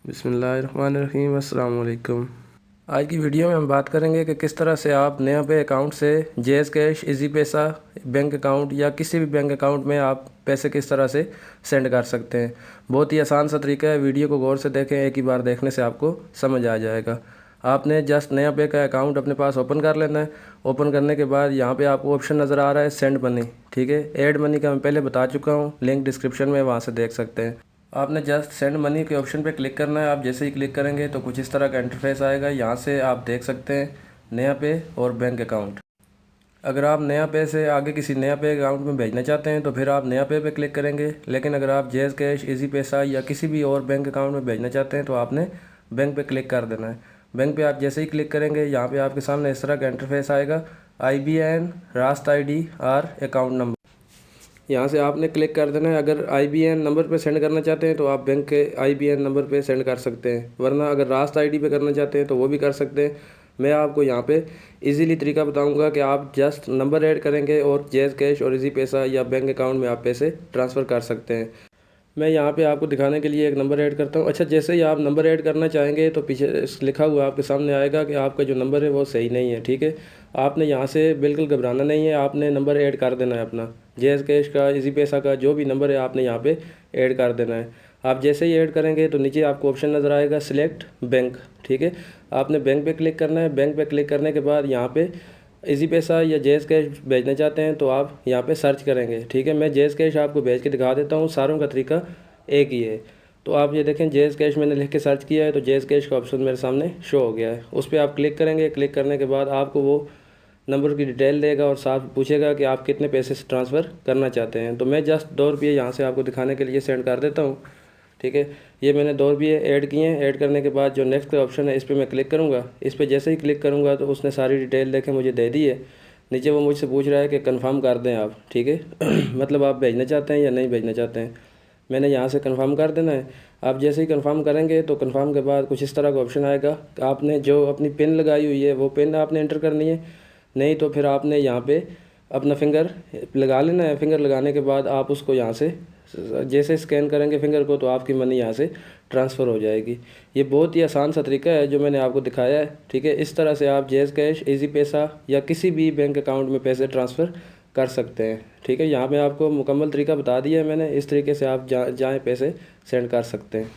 बिस्मिल्लाहिर्रहमानिर्रहीम। अस्सलाम वालेकुम। आज की वीडियो में हम बात करेंगे कि किस तरह से आप नया पे अकाउंट से जेज़ कैश, इजी पैसा, बैंक अकाउंट या किसी भी बैंक अकाउंट में आप पैसे किस तरह से सेंड कर सकते हैं। बहुत ही आसान सा तरीका है। वीडियो को गौर से देखें, एक ही बार देखने से आपको समझ आ जाएगा। आपने जस्ट नया पे का अकाउंट अपने पास ओपन कर लेना है। ओपन करने के बाद यहाँ पे आपको ऑप्शन नज़र आ रहा है सेंड मनी, ठीक है। ऐड मनी का मैं पहले बता चुका हूँ, लिंक डिस्क्रिप्शन में, वहाँ से देख सकते हैं। आपने जस्ट सेंड मनी के ऑप्शन पे क्लिक करना है। आप जैसे ही क्लिक करेंगे तो कुछ इस तरह का इंटरफेस आएगा। यहाँ से आप देख सकते हैं नया पे और बैंक अकाउंट। अगर आप नया पे से आगे किसी नया पे अकाउंट में भेजना चाहते हैं तो फिर आप नया पे क्लिक करेंगे। लेकिन अगर आप जेज़ कैश, इजी पैसा या किसी भी और बैंक अकाउंट में भेजना चाहते हैं तो आपने बैंक पे क्लिक कर देना है। बैंक पे आप जैसे ही क्लिक करेंगे यहाँ पे आपके सामने इस तरह का इंटरफेस आएगा। IBAN, रास्त ID और अकाउंट नंबर, यहाँ से आपने क्लिक कर देना है। अगर IBAN नंबर पे सेंड करना चाहते हैं तो आप बैंक के IBAN नंबर पे सेंड कर सकते हैं, वरना अगर रास्त ID पे करना चाहते हैं तो वो भी कर सकते हैं। मैं आपको यहाँ पे इजीली तरीका बताऊंगा कि आप जस्ट नंबर ऐड करेंगे और जेज़ कैश और इजी पैसा या बैंक अकाउंट में आप पैसे ट्रांसफ़र कर सकते हैं। मैं यहाँ पे आपको दिखाने के लिए एक नंबर ऐड करता हूँ। अच्छा, जैसे ही आप नंबर ऐड करना चाहेंगे तो पीछे लिखा हुआ आपके सामने आएगा कि आपका जो नंबर है वो सही नहीं है, ठीक है। आपने यहाँ से बिल्कुल घबराना नहीं है, आपने नंबर ऐड कर देना है अपना। जेज़ कैश का, इजी पैसा का जो भी नंबर है आपने यहाँ पे ऐड कर देना है। आप जैसे ही ऐड करेंगे तो नीचे आपको ऑप्शन नज़र आएगा सिलेक्ट बैंक, ठीक है। आपने बैंक पे क्लिक करना है। बैंक पे क्लिक करने के बाद यहाँ पे इजी पैसा या जेज़ कैश भेजना चाहते हैं तो आप यहाँ पे सर्च करेंगे, ठीक है। मैं जेज़ कैश आपको भेज के दिखा देता हूँ, सारों का तरीका एक ही है। तो आप ये देखें, जेज़ कैश मैंने लिख के सर्च किया है तो जेज़ कैश का ऑप्शन मेरे सामने शो हो गया है। उस पर आप क्लिक करेंगे। क्लिक करने के बाद आपको वो नंबर की डिटेल देगा और साथ पूछेगा कि आप कितने पैसे ट्रांसफ़र करना चाहते हैं। तो मैं जस्ट 2 रुपये यहाँ से आपको दिखाने के लिए सेंड कर देता हूँ, ठीक है। ये मैंने 2 रुपये ऐड किए हैं। ऐड करने के बाद जो नेक्स्ट का ऑप्शन है इस पर मैं क्लिक करूँगा। इस पर जैसे ही क्लिक करूँगा तो उसने सारी डिटेल देखे मुझे दे दी है। नीचे वो मुझसे पूछ रहा है कि कंफर्म कर दें आप, ठीक है। मतलब आप भेजना चाहते हैं या नहीं भेजना चाहते हैं। मैंने यहाँ से कंफर्म कर देना है। आप जैसे ही कंफर्म करेंगे तो कंफर्म के बाद कुछ इस तरह का ऑप्शन आएगा कि आपने जो अपनी पिन लगाई हुई है वो पिन आपने एंटर करनी है। नहीं तो फिर आपने यहाँ पे अपना फिंगर लगा लेना है। फिंगर लगाने के बाद आप उसको यहाँ से जैसे स्कैन करेंगे फिंगर को तो आपकी मनी यहाँ से ट्रांसफ़र हो जाएगी। ये बहुत ही आसान सा तरीका है जो मैंने आपको दिखाया है, ठीक है। इस तरह से आप जेज़ कैश, इजी पैसा या किसी भी बैंक अकाउंट में पैसे ट्रांसफ़र कर सकते हैं, ठीक है। यहाँ पे आपको मुकम्मल तरीका बता दिया है मैंने। इस तरीके से आप जहाँ पैसे सेंड कर सकते हैं।